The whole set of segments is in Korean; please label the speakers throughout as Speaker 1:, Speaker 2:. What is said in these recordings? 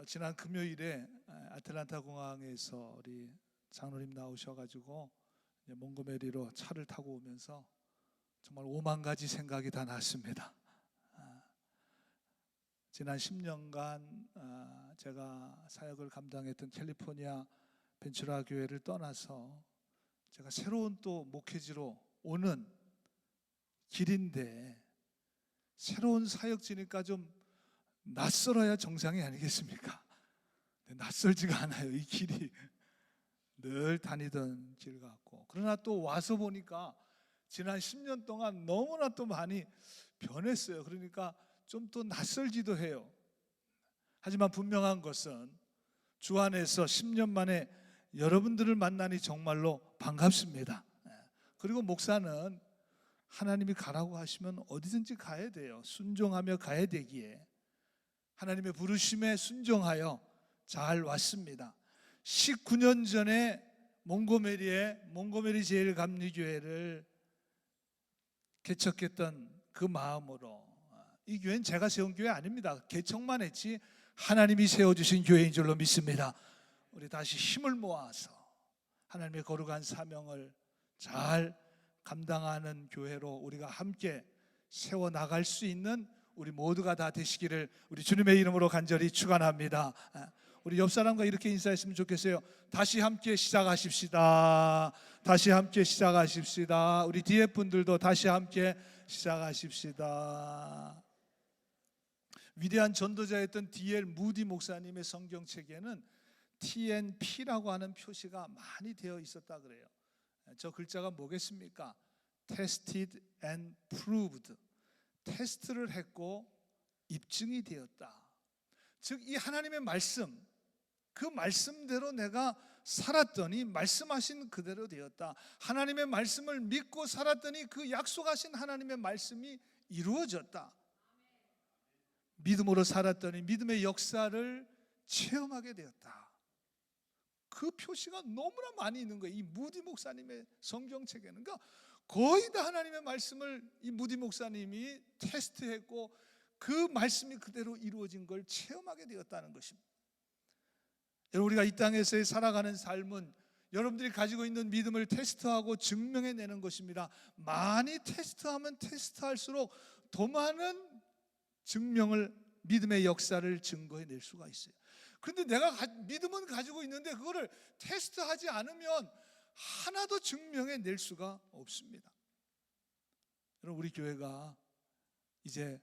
Speaker 1: 지난 금요일에 아틀란타 공항에서 우리 장로님 나오셔가지고 몽고메리로 차를 타고 오면서 정말 5만 가지 생각이 다 났습니다. 지난 10년간 제가 사역을 감당했던 캘리포니아 벤츄라 교회를 떠나서 제가 새로운 또 목회지로 오는 길인데, 새로운 사역지니까 좀 낯설어야 정상이 아니겠습니까? 낯설지가 않아요. 이 길이 늘 다니던 길 같고, 그러나 또 와서 보니까 지난 10년 동안 너무나 또 많이 변했어요. 그러니까 좀 또 낯설지도 해요. 하지만 분명한 것은 주 안에서 10년 만에 여러분들을 만나니 정말로 반갑습니다. 그리고 목사는 하나님이 가라고 하시면 어디든지 가야 돼요. 순종하며 가야 되기에 하나님의 부르심에 순종하여 잘 왔습니다. 19년 전에 몽고메리 제일감리교회를 개척했던 그 마음으로, 이 교회는 제가 세운 교회 아닙니다. 개척만 했지 하나님이 세워주신 교회인 줄로 믿습니다. 우리 다시 힘을 모아서 하나님의 거룩한 사명을 잘 감당하는 교회로 우리가 함께 세워나갈 수 있는 우리 모두가 다 되시기를 우리 주님의 이름으로 간절히 축원합니다. 우리 옆 사람과 이렇게 인사했으면 좋겠어요. 다시 함께 시작하십시다. 다시 함께 시작하십시다. 우리 뒤에 분들도 다시 함께 시작하십시다. 위대한 전도자였던 D.L. 무디 목사님의 성경책에는 TNP라고 하는 표시가 많이 되어 있었다 그래요. 저 글자가 뭐겠습니까? Tested and proved. 테스트를 했고 입증이 되었다. 즉 이 하나님의 말씀, 그 말씀대로 내가 살았더니 말씀하신 그대로 되었다. 하나님의 말씀을 믿고 살았더니 그 약속하신 하나님의 말씀이 이루어졌다. 믿음으로 살았더니 믿음의 역사를 체험하게 되었다. 그 표시가 너무나 많이 있는 거예요. 이 무디 목사님의 성경책에는. 그러니까 거의 다 하나님의 말씀을 이 무디 목사님이 테스트했고 그 말씀이 그대로 이루어진 걸 체험하게 되었다는 것입니다. 여러분, 우리가 이 땅에서의 살아가는 삶은 여러분들이 가지고 있는 믿음을 테스트하고 증명해내는 것입니다. 많이 테스트하면 테스트할수록 더 많은 증명을, 믿음의 역사를 증거해낼 수가 있어요. 그런데 내가 믿음은 가지고 있는데 그거를 테스트하지 않으면 하나도 증명해낼 수가 없습니다. 여러분, 우리 교회가 이제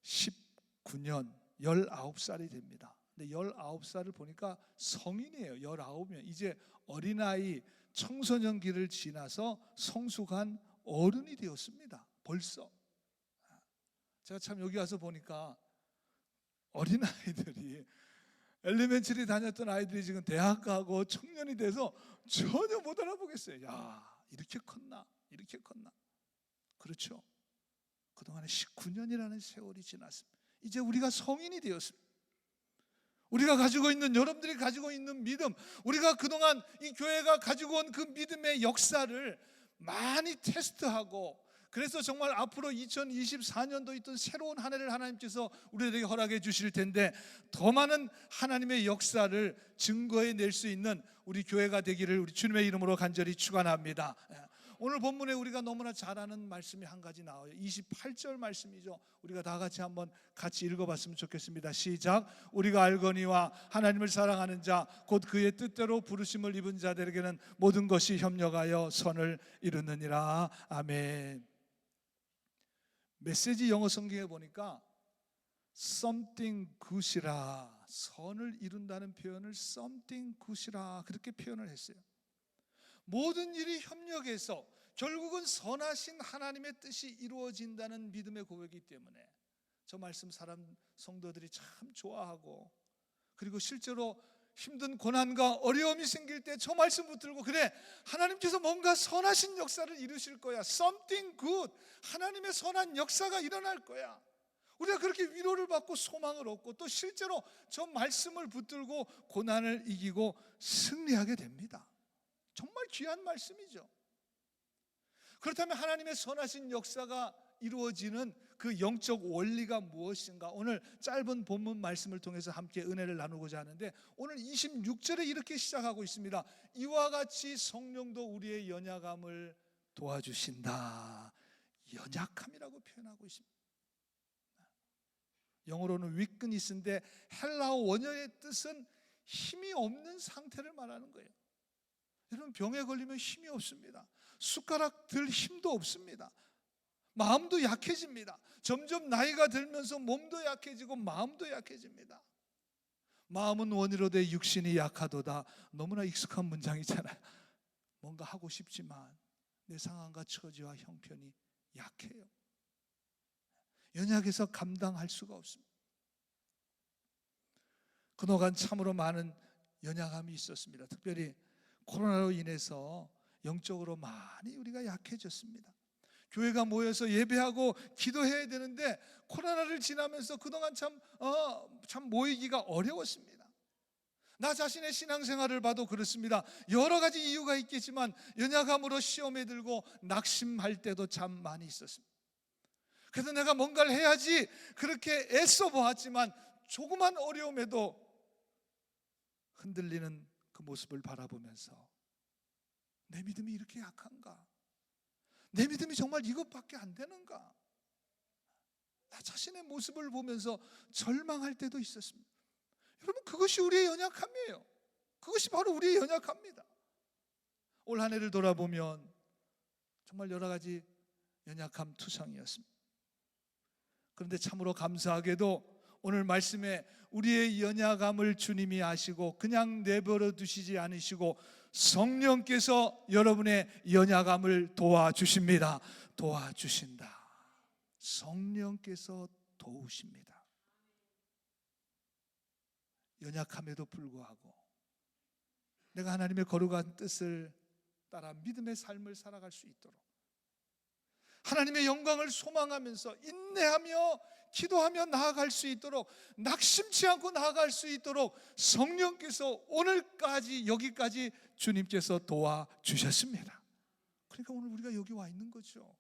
Speaker 1: 19년, 19살이 됩니다. 근데 19살을 보니까 성인이에요. 19이면 이제 어린아이, 청소년기를 지나서 성숙한 어른이 되었습니다. 벌써. 제가 참 여기 와서 보니까 어린아이들이, 엘리멘터리 다녔던 아이들이 지금 대학 가고 청년이 돼서 전혀 못 알아보겠어요. 야, 이렇게 컸나? 이렇게 컸나? 그렇죠. 그동안에 19년이라는 세월이 지났습니다. 이제 우리가 성인이 되었습니다. 우리가 가지고 있는, 여러분들이 가지고 있는 믿음, 우리가 그동안 이 교회가 가지고 온 그 믿음의 역사를 많이 테스트하고, 그래서 정말 앞으로 2024년도 있던 새로운 한 해를 하나님께서 우리에게 허락해 주실 텐데, 더 많은 하나님의 역사를 증거해낼 수 있는 우리 교회가 되기를 우리 주님의 이름으로 간절히 축원합니다. 오늘 본문에 우리가 너무나 잘 아는 말씀이 한 가지 나와요. 28절 말씀이죠. 우리가 다 같이 읽어봤으면 좋겠습니다. 시작. 우리가 알거니와 하나님을 사랑하는 자 곧 그의 뜻대로 부르심을 입은 자들에게는 모든 것이 협력하여 선을 이루느니라. 아멘. 메시지 영어 성경에 보니까 something good이라, 선을 이룬다는 표현을 something good이라 그렇게 표현을 했어요. 모든 일이 협력해서 결국은 선하신 하나님의 뜻이 이루어진다는 믿음의 고백이기 때문에 저 말씀 성도들이 참 좋아하고, 그리고 실제로 힘든 고난과 어려움이 생길 때 저 말씀 붙들고, 그래, 하나님께서 뭔가 선하신 역사를 이루실 거야. Something good. 하나님의 선한 역사가 일어날 거야. 우리가 그렇게 위로를 받고 소망을 얻고, 또 실제로 저 말씀을 붙들고 고난을 이기고 승리하게 됩니다. 정말 귀한 말씀이죠. 그렇다면 하나님의 선하신 역사가 이루어지는 그 영적 원리가 무엇인가, 오늘 짧은 본문 말씀을 통해서 함께 은혜를 나누고자 하는데, 오늘 26절에 이렇게 시작하고 있습니다. 이와 같이 성령도 우리의 연약함을 도와주신다. 연약함이라고 표현하고 있습니다. 영어로는 weakness인데 헬라어 원어의 뜻은 힘이 없는 상태를 말하는 거예요. 여러분, 병에 걸리면 힘이 없습니다. 숟가락 들 힘도 없습니다. 마음도 약해집니다. 점점 나이가 들면서 몸도 약해지고 마음도 약해집니다. 마음은 원이로되 육신이 약하도다. 너무나 익숙한 문장이잖아요. 뭔가 하고 싶지만 내 상황과 처지와 형편이 약해요. 연약해서 감당할 수가 없습니다. 그동안 참으로 많은 연약함이 있었습니다. 특별히 코로나로 인해서 영적으로 많이 우리가 약해졌습니다. 교회가 모여서 예배하고 기도해야 되는데 코로나를 지나면서 그동안 참 모이기가 어려웠습니다. 나 자신의 신앙생활을 봐도 그렇습니다. 여러 가지 이유가 있겠지만 연약함으로 시험에 들고 낙심할 때도 참 많이 있었습니다. 그래서 내가 뭔가를 해야지 그렇게 애써 보았지만 조그만 어려움에도 흔들리는 그 모습을 바라보면서 내 믿음이 이렇게 약한가? 내 믿음이 정말 이것밖에 안 되는가? 나 자신의 모습을 보면서 절망할 때도 있었습니다. 여러분, 그것이 우리의 연약함이에요. 그것이 바로 우리의 연약함입니다. 올 한 해를 돌아보면 정말 여러 가지 연약함 투성이었습니다. 그런데 참으로 감사하게도 오늘 말씀에 우리의 연약함을 주님이 아시고 그냥 내버려 두시지 않으시고 성령께서 여러분의 연약함을 도와주십니다. 도와주신다. 성령께서 도우십니다. 연약함에도 불구하고 내가 하나님의 거룩한 뜻을 따라 믿음의 삶을 살아갈 수 있도록, 하나님의 영광을 소망하면서 인내하며 기도하며 나아갈 수 있도록, 낙심치 않고 나아갈 수 있도록 성령께서 오늘까지 여기까지 주님께서 도와주셨습니다. 그러니까 오늘 우리가 여기 와 있는 거죠.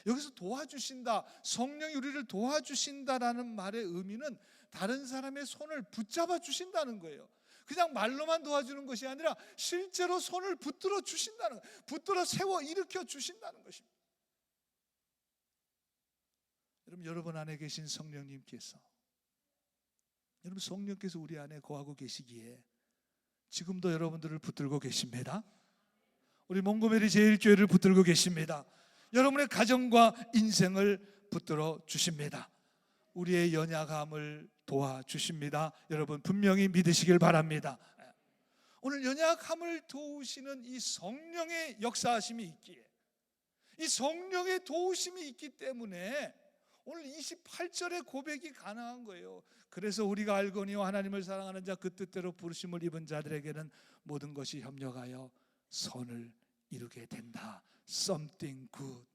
Speaker 1: 여기서 도와주신다, 성령이 우리를 도와주신다라는 말의 의미는 다른 사람의 손을 붙잡아 주신다는 거예요. 그냥 말로만 도와주는 것이 아니라 실제로 손을 붙들어 주신다는 거예요. 붙들어 세워 일으켜 주신다는 것입니다. 여러분 안에 계신 성령님께서, 여러분 성령께서 우리 안에 거하고 계시기에 지금도 여러분들을 붙들고 계십니다. 우리 몽고메리 제일교회를 붙들고 계십니다. 여러분의 가정과 인생을 붙들어 주십니다. 우리의 연약함을 도와주십니다. 여러분 분명히 믿으시길 바랍니다. 오늘 연약함을 도우시는 이 성령의 역사하심이 있기에, 이 성령의 도우심이 있기 때문에 오늘 28절의 고백이 가능한 거예요. 그래서 우리가 알거니와 하나님을 사랑하는 자 그 뜻대로 부르심을 입은 자들에게는 모든 것이 협력하여 선을 이루게 된다. Something good,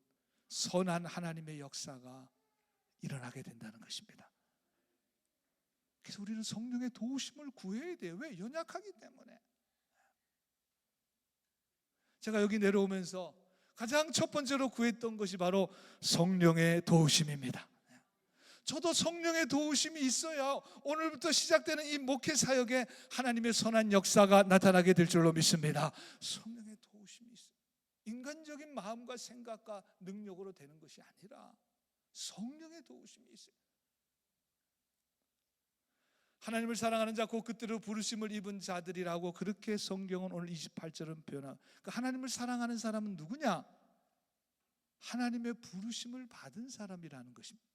Speaker 1: 선한 하나님의 역사가 일어나게 된다는 것입니다. 그래서 우리는 성령의 도우심을 구해야 돼요. 왜? 연약하기 때문에. 제가 여기 내려오면서 가장 첫 번째로 구했던 것이 바로 성령의 도우심입니다. 저도 성령의 도우심이 있어야 오늘부터 시작되는 이 목회 사역에 하나님의 선한 역사가 나타나게 될 줄로 믿습니다. 성령의 도우심이 있어요. 인간적인 마음과 생각과 능력으로 되는 것이 아니라 성령의 도우심이 있어요. 하나님을 사랑하는 자 곧 그때로 부르심을 입은 자들이라고 그렇게 성경은 오늘 28절은 표현하고, 그러니까 하나님을 사랑하는 사람은 누구냐? 하나님의 부르심을 받은 사람이라는 것입니다.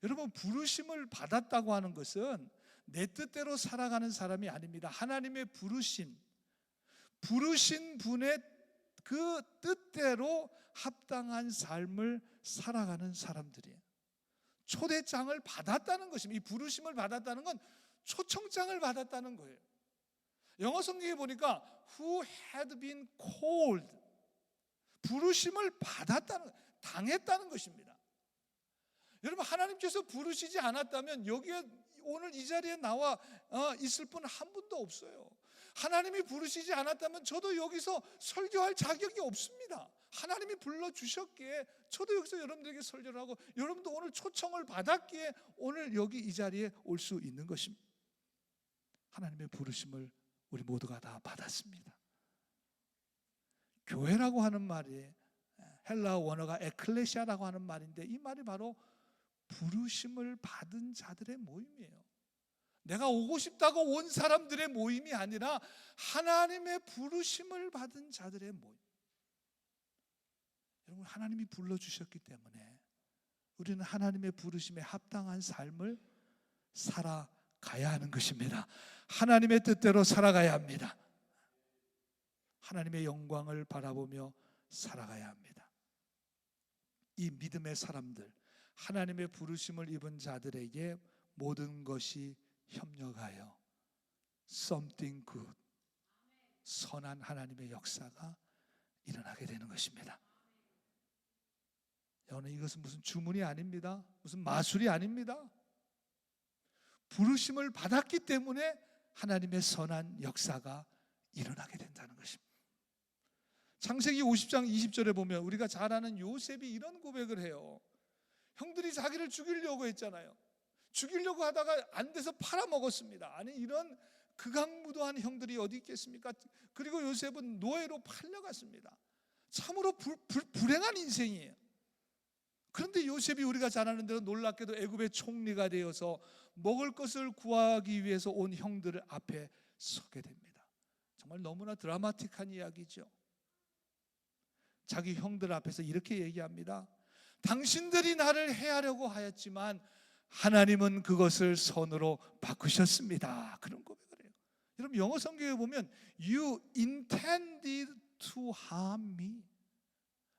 Speaker 1: 여러분, 부르심을 받았다고 하는 것은 내 뜻대로 살아가는 사람이 아닙니다. 하나님의 부르신 분의 그 뜻대로 합당한 삶을 살아가는 사람들이에요. 초대장을 받았다는 것입니다. 이 부르심을 받았다는 건 초청장을 받았다는 거예요. 영어 성경에 보니까 who had been called, 부르심을 받았다는, 당했다는 것입니다. 여러분, 하나님께서 부르시지 않았다면 여기에 오늘 이 자리에 나와 있을 분 한 분도 없어요. 하나님이 부르시지 않았다면 저도 여기서 설교할 자격이 없습니다. 하나님이 불러주셨기에 저도 여기서 여러분들에게 설교를 하고 여러분도 오늘 초청을 받았기에 오늘 여기 이 자리에 올 수 있는 것입니다. 하나님의 부르심을 우리 모두가 다 받았습니다. 교회라고 하는 말이 헬라어 원어가 에클레시아라고 하는 말인데 이 말이 바로 부르심을 받은 자들의 모임이에요. 내가 오고 싶다고 온 사람들의 모임이 아니라 하나님의 부르심을 받은 자들의 모임. 여러분, 하나님이 불러주셨기 때문에 우리는 하나님의 부르심에 합당한 삶을 살아가야 하는 것입니다. 하나님의 뜻대로 살아가야 합니다. 하나님의 영광을 바라보며 살아가야 합니다. 이 믿음의 사람들, 하나님의 부르심을 입은 자들에게 모든 것이 협력하여 something good, 선한 하나님의 역사가 일어나게 되는 것입니다. 여러분, 이것은 무슨 주문이 아닙니다. 무슨 마술이 아닙니다. 부르심을 받았기 때문에 하나님의 선한 역사가 일어나게 된다는 것입니다. 창세기 50장 20절에 보면 우리가 잘 아는 요셉이 이런 고백을 해요. 형들이 자기를 죽이려고 했잖아요. 죽이려고 하다가 안 돼서 팔아먹었습니다. 아니, 이런 극악무도한 형들이 어디 있겠습니까? 그리고 요셉은 노예로 팔려갔습니다. 참으로 불행한 인생이에요. 그런데 요셉이 우리가 잘 아는 대로 놀랍게도 애굽의 총리가 되어서 먹을 것을 구하기 위해서 온 형들 앞에 서게 됩니다. 정말 너무나 드라마틱한 이야기죠. 자기 형들 앞에서 이렇게 얘기합니다. 당신들이 나를 해하려고 하였지만 하나님은 그것을 선으로 바꾸셨습니다. 그런 고백을 해요. 여러분, 영어 성경에 보면 You intended to harm me.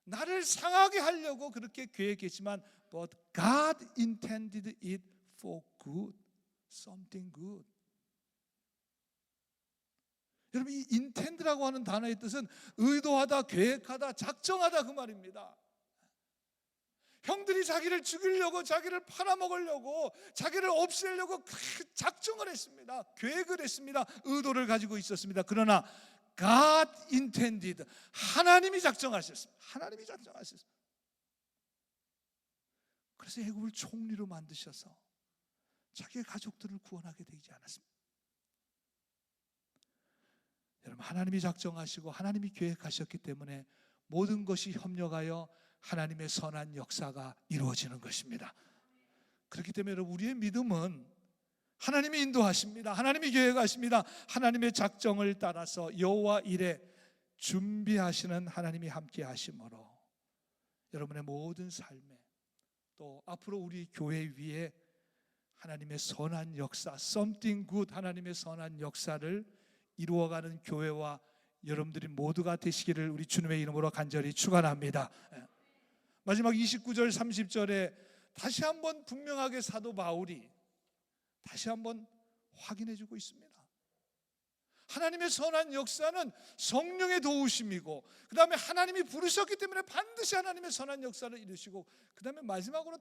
Speaker 1: 나를 상하게 하려고 그렇게 계획했지만 But God intended it for good. Something good. 여러분, 이 intend라고 하는 단어의 뜻은 의도하다, 계획하다, 작정하다 그 말입니다. 형들이 자기를 죽이려고, 자기를 팔아먹으려고, 자기를 없애려고 작정을 했습니다. 계획을 했습니다. 의도를 가지고 있었습니다. 그러나 God intended, 하나님이 작정하셨습니다. 하나님이 작정하셨습니다. 그래서 애굽을 총리로 만드셔서 자기의 가족들을 구원하게 되지 않았습니다. 여러분, 하나님이 작정하시고 하나님이 계획하셨기 때문에 모든 것이 협력하여 하나님의 선한 역사가 이루어지는 것입니다. 그렇기 때문에 여러분, 우리의 믿음은 하나님이 인도하십니다. 하나님이 계획하십니다. 하나님의 작정을 따라서 여호와 일에 준비하시는 하나님이 함께 하심으로 여러분의 모든 삶에 또 앞으로 우리 교회 위에 하나님의 선한 역사, something good, 하나님의 선한 역사를 이루어가는 교회와 여러분들이 모두가 되시기를 우리 주님의 이름으로 간절히 축원합니다. 마지막 29절 30절에 다시 한번 분명하게 사도 바울이 다시 한번 확인해주고 있습니다. 하나님의 선한 역사는 성령의 도우심이고 그 다음에 하나님이 부르셨기 때문에 반드시 하나님의 선한 역사를 이루시고 그 다음에 마지막으로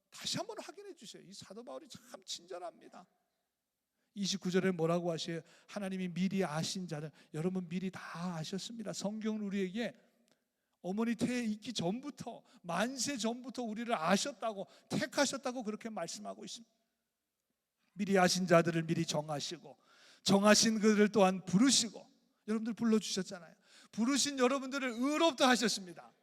Speaker 1: 다시 한번 확인해 주세요. 이 사도 바울이 참 친절합니다. 29절에 뭐라고 하셔요? 하나님이 미리 아신 자는, 여러분 미리 다 아셨습니다. 성경은 우리에게 어머니 태에 있기 전부터, 만세 전부터 우리를 아셨다고, 택하셨다고 그렇게 말씀하고 있습니다. 미리 아신 자들을 미리 정하시고 정하신 그들을 또한 부르시고, 여러분들 불러주셨잖아요. 부르신 여러분들을 의롭다 하셨습니다.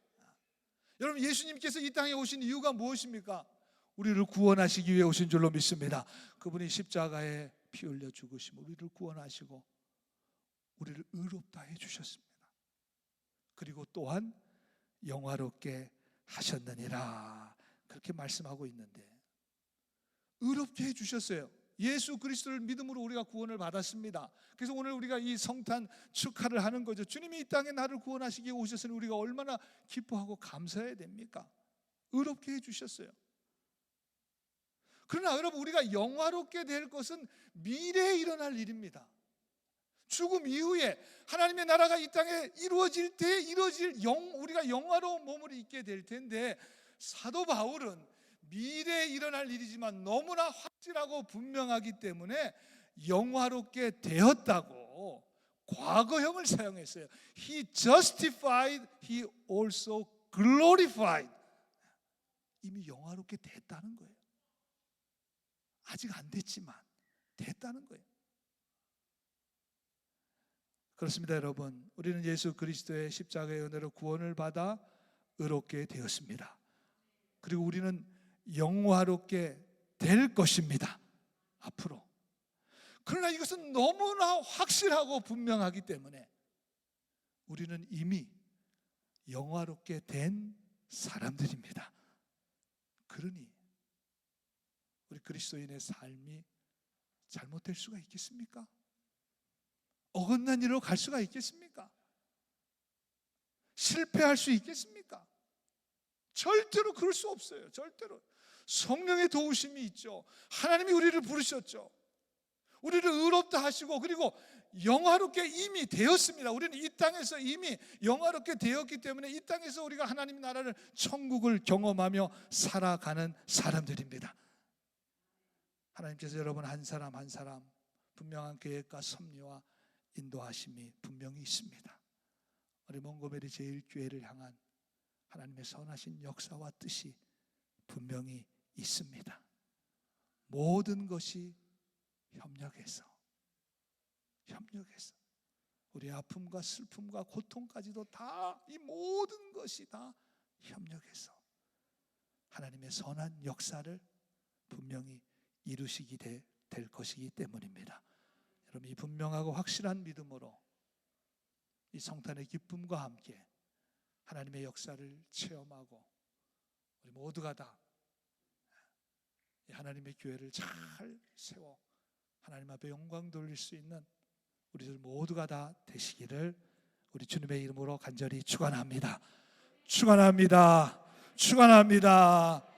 Speaker 1: 여러분, 예수님께서 이 땅에 오신 이유가 무엇입니까? 우리를 구원하시기 위해 오신 줄로 믿습니다. 그분이 십자가에 피 흘려 죽으시고 우리를 구원하시고 우리를 의롭다 해주셨습니다. 그리고 또한 영화롭게 하셨느니라, 그렇게 말씀하고 있는데 의롭게 해주셨어요. 예수 그리스도를 믿음으로 우리가 구원을 받았습니다. 그래서 오늘 우리가 이 성탄 축하를 하는 거죠. 주님이 이 땅에 나를 구원하시기 위해 오셨으니 우리가 얼마나 기뻐하고 감사해야 됩니까? 의롭게 해주셨어요. 그러나 여러분, 우리가 영화롭게 될 것은 미래에 일어날 일입니다. 죽음 이후에 하나님의 나라가 이 땅에 이루어질 때 우리가 영화로운 몸을 입게 될 텐데, 사도 바울은 미래에 일어날 일이지만 너무나 확실하고 분명하기 때문에 영화롭게 되었다고 과거형을 사용했어요. He justified, he also glorified. 이미 영화롭게 됐다는 거예요. 아직 안 됐지만 됐다는 거예요. 그렇습니다, 여러분. 우리는 예수 그리스도의 십자가의 은혜로 구원을 받아 의롭게 되었습니다. 그리고 우리는 영화롭게 될 것입니다, 앞으로. 그러나 이것은 너무나 확실하고 분명하기 때문에 우리는 이미 영화롭게 된 사람들입니다. 그러니 우리 그리스도인의 삶이 잘못될 수가 있겠습니까? 어긋난 일로 갈 수가 있겠습니까? 실패할 수 있겠습니까? 절대로 그럴 수 없어요. 절대로. 성령의 도우심이 있죠. 하나님이 우리를 부르셨죠. 우리를 의롭다 하시고 그리고 영화롭게 이미 되었습니다. 우리는 이 땅에서 이미 영화롭게 되었기 때문에 이 땅에서 우리가 하나님 나라를, 천국을 경험하며 살아가는 사람들입니다. 하나님께서 여러분 한 사람 한 사람 분명한 계획과 섭리와 인도하심이 분명히 있습니다. 우리 몽고메리 제1교회를 향한 하나님의 선하신 역사와 뜻이 분명히 있습니다. 모든 것이 협력해서 우리 아픔과 슬픔과 고통까지도 다, 이 모든 것이 다 협력해서 하나님의 선한 역사를 분명히 이루시게 될 것이기 때문입니다. 여러분, 이 분명하고 확실한 믿음으로 이 성탄의 기쁨과 함께 하나님의 역사를 체험하고 우리 모두가 다 하나님의 교회를 잘 세워 하나님 앞에 영광 돌릴 수 있는 우리들 모두가 다 되시기를 우리 주님의 이름으로 간절히 축원합니다. 축원합니다. 축원합니다.